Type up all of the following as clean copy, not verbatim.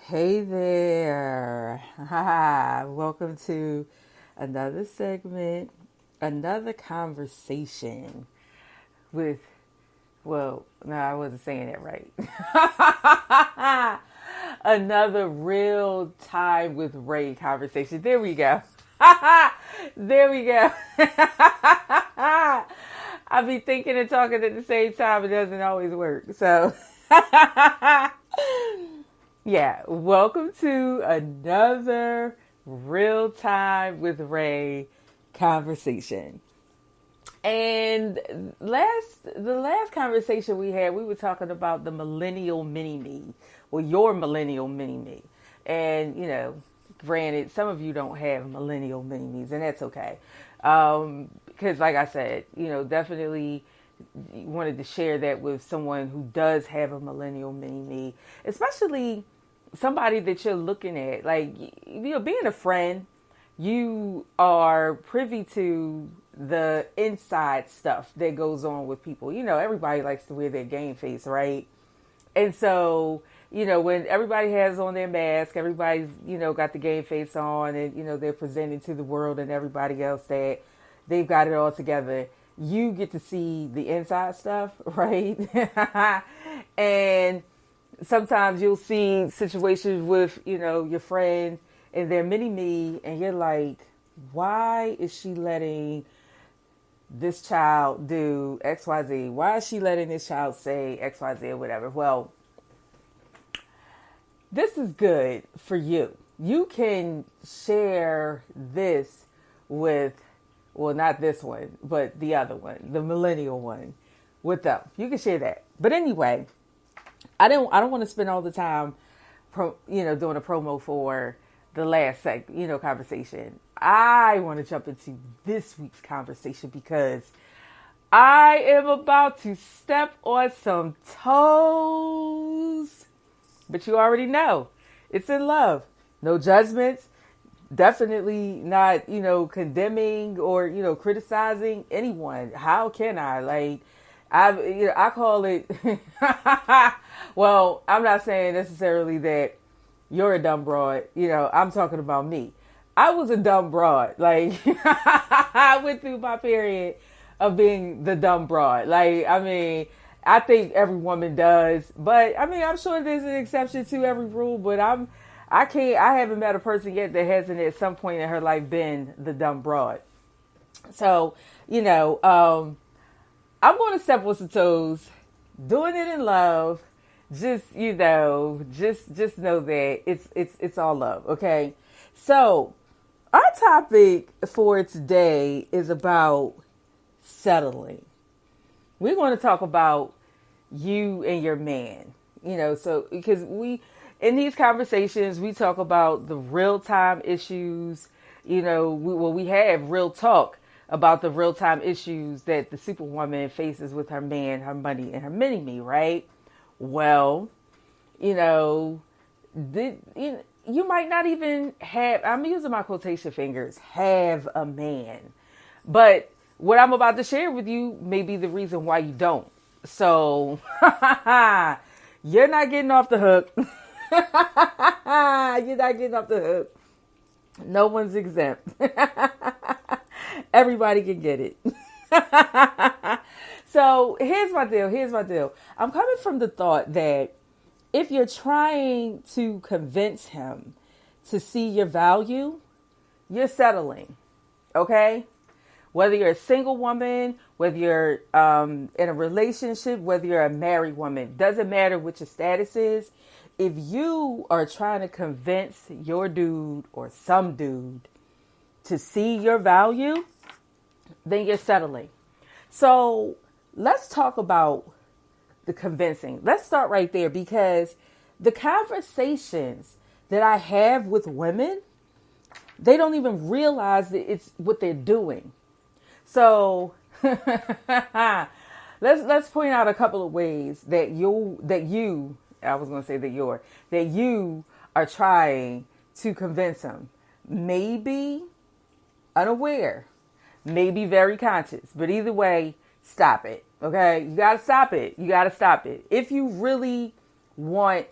Hey there. Welcome to another segment, another conversation with, well, no, I wasn't saying it right. Another real time with Ray conversation. There we go. There we go. I be thinking and talking at the same time. It doesn't always work. So, yeah, welcome to another real time with Ray conversation. And the last conversation we had, we were talking about the millennial mini me, or your millennial mini me. And, granted, some of you don't have millennial mini me's, and that's okay. Because like I said, definitely wanted to share that with someone who does have a millennial mini me, especially somebody that you're looking at. Like, being a friend, you are privy to the inside stuff that goes on with people. Everybody likes to wear their game face, right? And so, when everybody has on their mask, everybody's, got the game face on, and, they're presenting to the world and everybody else that they've got it all together. You get to see the inside stuff, right? And sometimes you'll see situations with, your friend and their mini me, and you're like, why is she letting this child do XYZ? Why is she letting this child say XYZ or whatever? Well, this is good for you. You can share this with, well, not this one, but the other one, the millennial one, with them. You can share that. But anyway, I don't want to spend all the time, doing a promo for the last conversation. I want to jump into this week's conversation because I am about to step on some toes. But you already know it's in love. No judgments. Definitely not, condemning or, criticizing anyone. How can I? Like, I call it, well, I'm not saying necessarily that you're a dumb broad. I'm talking about me. I was a dumb broad. Like, I went through my period of being the dumb broad. Like, I think every woman does, but I'm sure there's an exception to every rule, but I haven't met a person yet that hasn't at some point in her life been the dumb broad. So, I'm going to step on some toes, doing it in love. Just know that it's all love. Okay. So our topic for today is about settling. We're going to talk about you and your man, so because in these conversations, we talk about the real time issues, we have real talk about the real time issues that the superwoman faces with her man, her money, and her mini me, right? Well, you might not even have, I'm using my quotation fingers, have a man. But what I'm about to share with you may be the reason why you don't. So, you're not getting off the hook. You're not getting off the hook. No one's exempt. Everybody can get it. So here's my deal. I'm coming from the thought that if you're trying to convince him to see your value, you're settling. Okay? Whether you're a single woman, whether you're in a relationship, whether you're a married woman, doesn't matter what your status is. If you are trying to convince your dude or some dude to see your value, then you're settling. So let's talk about the convincing. Let's start right there, because the conversations that I have with women, they don't even realize that it's what they're doing. So let's point out a couple of ways that you are trying to convince him. Maybe unaware, maybe very conscious, but either way, stop it. Okay. You got to stop it. If you really want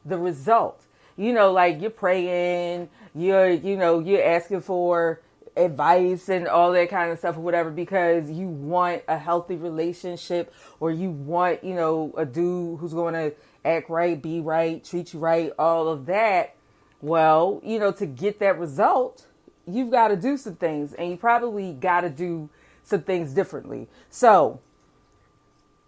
the result, like you're praying, you're asking for advice and all that kind of stuff or whatever because you want a healthy relationship or you want, a dude who's going to act right, be right, treat you right, all of that. Well, to get that result, you've got to do some things and you probably got to do some things differently. So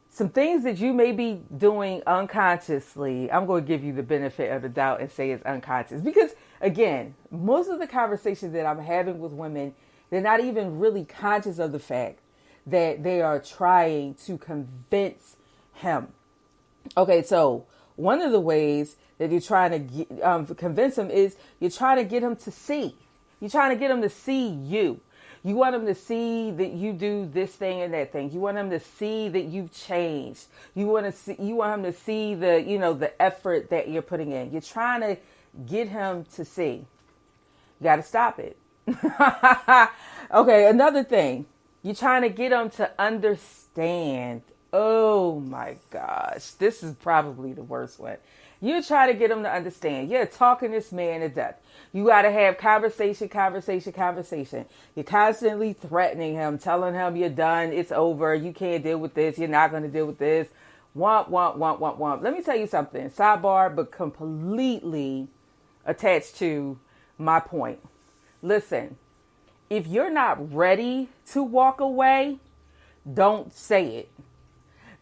some things that you may be doing unconsciously, I'm going to give you the benefit of the doubt and say it's unconscious. Because, again, most of the conversations that I'm having with women, they're not even really conscious of the fact that they are trying to convince him. Okay, so one of the ways that you're trying to convince him is you're trying to get him to see. You're trying to get him to see you. You want him to see that you do this thing and that thing. You want him to see that you've changed. You want him to see the effort that you're putting in. You're trying to get him to see. You got to stop it. Okay, another thing. You're trying to get him to understand. Oh my gosh, this is probably the worst one. You're trying to get him to understand. You're talking this man to death. You got to have conversation. You're constantly threatening him, telling him you're done, it's over, you can't deal with this, you're not going to deal with this. Womp. Let me tell you something. Sidebar, but completely attached to my point. Listen, if you're not ready to walk away, don't say it.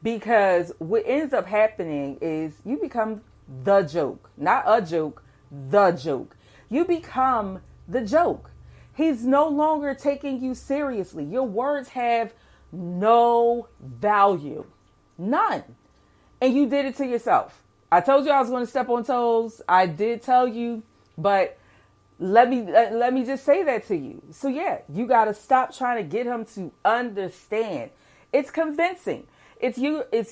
Because what ends up happening is you become the joke. Not a joke, the joke. You become the joke. He's no longer taking you seriously. Your words have no value. None. And you did it to yourself. I told you I was going to step on toes. I did tell you, but let me just say that to you. So yeah, you got to stop trying to get him to understand. It's convincing. It's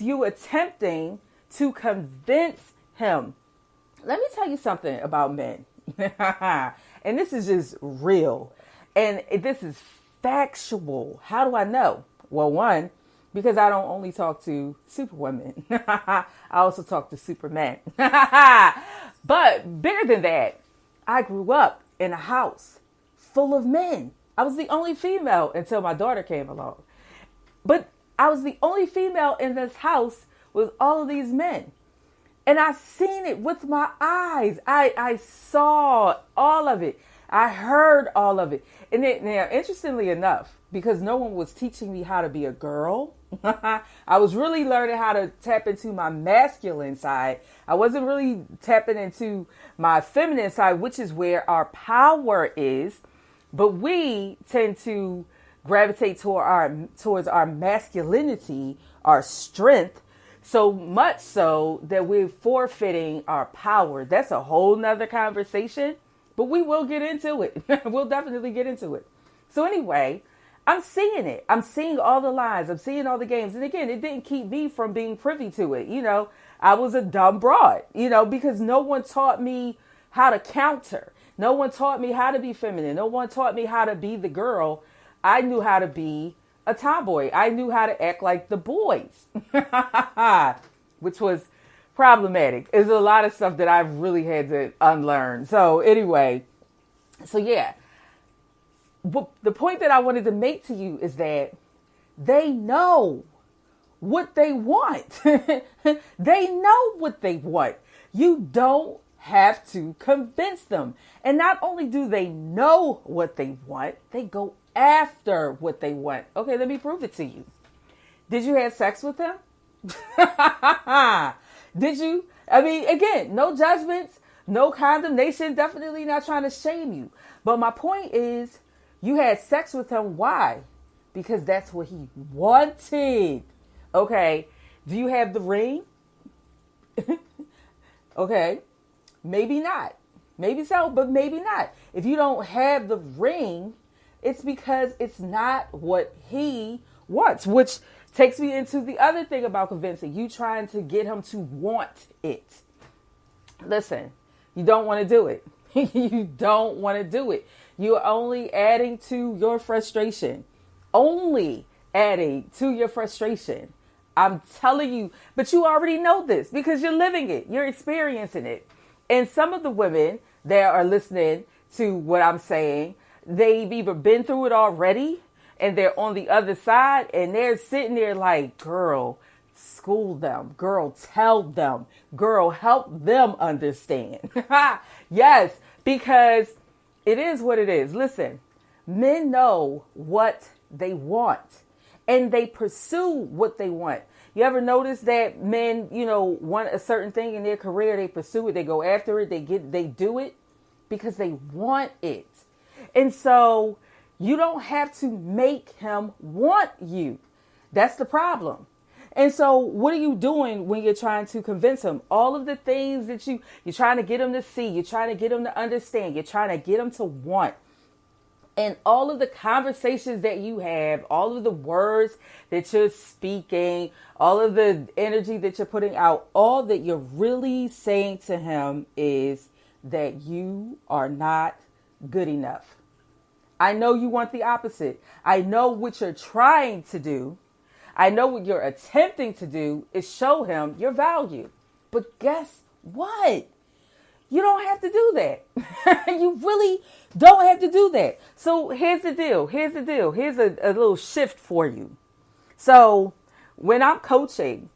you attempting to convince him. Let me tell you something about men. And this is just real. And this is factual. How do I know? Well, one, because I don't only talk to super women. I also talk to super men. But bigger than that, I grew up in a house full of men. I was the only female until my daughter came along. But I was the only female in this house with all of these men. And I seen it with my eyes. I saw all of it. I heard all of it. And now, interestingly enough, because no one was teaching me how to be a girl, I was really learning how to tap into my masculine side. I wasn't really tapping into my feminine side, which is where our power is. But we tend to gravitate towards our masculinity, our strength, so much so that we're forfeiting our power. That's a whole nother conversation, but we will get into it. We'll definitely get into it. So anyway, I'm seeing it. I'm seeing all the lies. I'm seeing all the games. And again, it didn't keep me from being privy to it. I was a dumb broad, because no one taught me how to counter. No one taught me how to be feminine. No one taught me how to be the girl. I knew how to be a tomboy. I knew how to act like the boys, which was problematic. There's a lot of stuff that I really had to unlearn. So anyway, yeah. But the point that I wanted to make to you is that they know what they want. They know what they want. You don't have to convince them. And not only do they know what they want, they go after what they want. Okay, let me prove it to you. Did you have sex with him? Did you? I mean, again, no judgments, no condemnation, definitely not trying to shame you. But my point is, you had sex with him. Why? Because that's what he wanted. Okay, do you have the ring? Okay, maybe not. Maybe so, but maybe not. If you don't have the ring, it's because it's not what he wants, which takes me into the other thing about convincing. You trying to get him to want it. Listen, you don't want to do it. You don't want to do it. You're only adding to your frustration. Only adding to your frustration. I'm telling you, but you already know this because you're living it. You're experiencing it. And some of the women that are listening to what I'm saying, they've either been through it already and they're on the other side and they're sitting there like, girl, school them, girl, tell them, girl, help them understand. Yes, because it is what it is. Listen, men know what they want and they pursue what they want. You ever notice that men, want a certain thing in their career, they pursue it, they go after it, they do it because they want it. And so you don't have to make him want you. That's the problem. And so what are you doing when you're trying to convince him? All of the things that you're trying to get him to see, you're trying to get him to understand, you're trying to get him to want. And all of the conversations that you have, all of the words that you're speaking, all of the energy that you're putting out, all that you're really saying to him is that you are not good enough. I know you want the opposite. I know what you're trying to do. I know what you're attempting to do is show him your value. But guess what? You don't have to do that. You really don't have to do that. So here's the deal. Here's a little shift for you. So when I'm coaching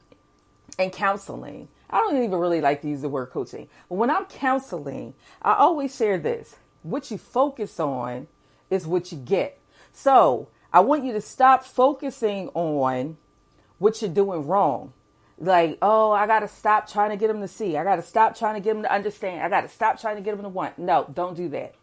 and counseling, I don't even really like to use the word coaching, but when I'm counseling, I always share this. What you focus on is what you get. So I want you to stop focusing on what you're doing wrong. Like, oh, I got to stop trying to get them to see. I got to stop trying to get them to understand. I got to stop trying to get them to want. No, don't do that.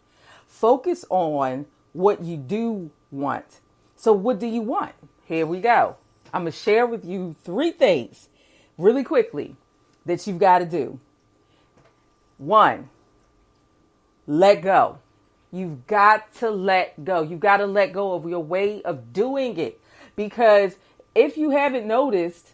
Focus on what you do want. So what do you want? Here we go. I'm going to share with you 3 things really quickly that you've got to do. 1, let go. You've got to let go. You've got to let go of your way of doing it. Because if you haven't noticed,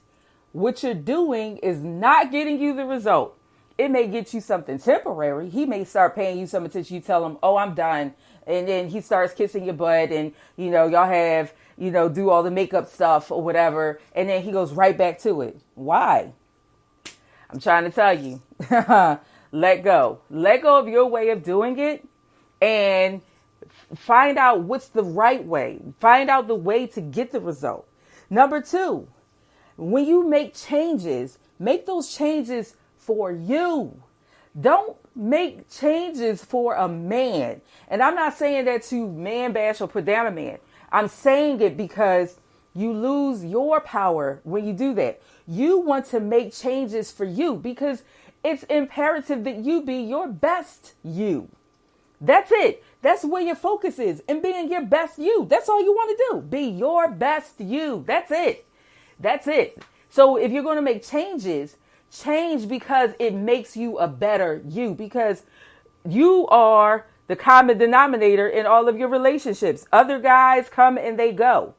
what you're doing is not getting you the result. It may get you something temporary. He may start paying you some attention. You tell him, oh, I'm done. And then he starts kissing your butt and, y'all have, do all the makeup stuff or whatever. And then he goes right back to it. Why? I'm trying to tell you, let go. Let go of your way of doing it and find out what's the right way. Find out the way to get the result. Number 2, when you make changes, make those changes for you. Don't make changes for a man. And I'm not saying that to man bash or put down a man. I'm saying it because you lose your power when you do that. You want to make changes for you because it's imperative that you be your best you. That's it. That's where your focus is, in being your best you. That's all you want to do. Be your best you. That's it. That's it. So if you're going to make changes, change because it makes you a better you, because you are the common denominator in all of your relationships. Other guys come and they go,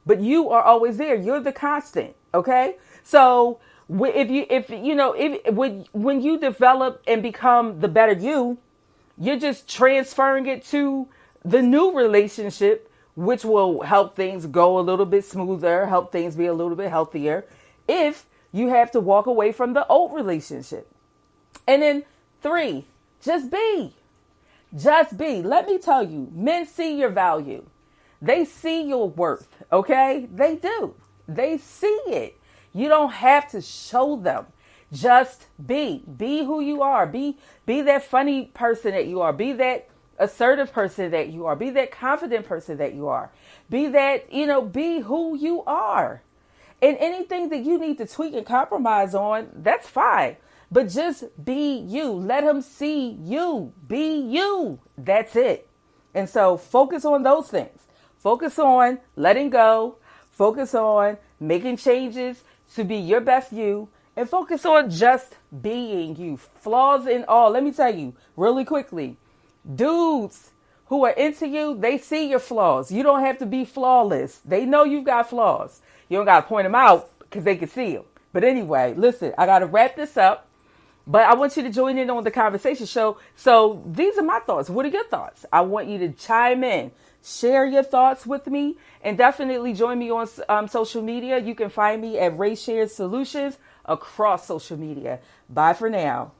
but you are always there. You're the constant. Okay. So when you develop and become the better you, you're just transferring it to the new relationship, which will help things go a little bit smoother, help things be a little bit healthier if you have to walk away from the old relationship. And then 3, just be. Just be. Let me tell you, men see your value. They see your worth, okay? They do. They see it. You don't have to show them. Just be. Be who you are. Be that funny person that you are. Be that assertive person that you are. Be that confident person that you are. Be that, be who you are. And anything that you need to tweak and compromise on, that's fine. But just be you. Let him see you. Be you. That's it. And so focus on those things. Focus on letting go. Focus on making changes to be your best you. And focus on just being you. Flaws and all. Let me tell you really quickly. Dudes who are into you, they see your flaws. You don't have to be flawless. They know you've got flaws. You don't got to point them out because they can see them. But anyway, listen, I got to wrap this up. But I want you to join in on the conversation show. So these are my thoughts. What are your thoughts? I want you to chime in. Share your thoughts with me. And definitely join me on social media. You can find me at Ray Shared Solutions across social media. Bye for now.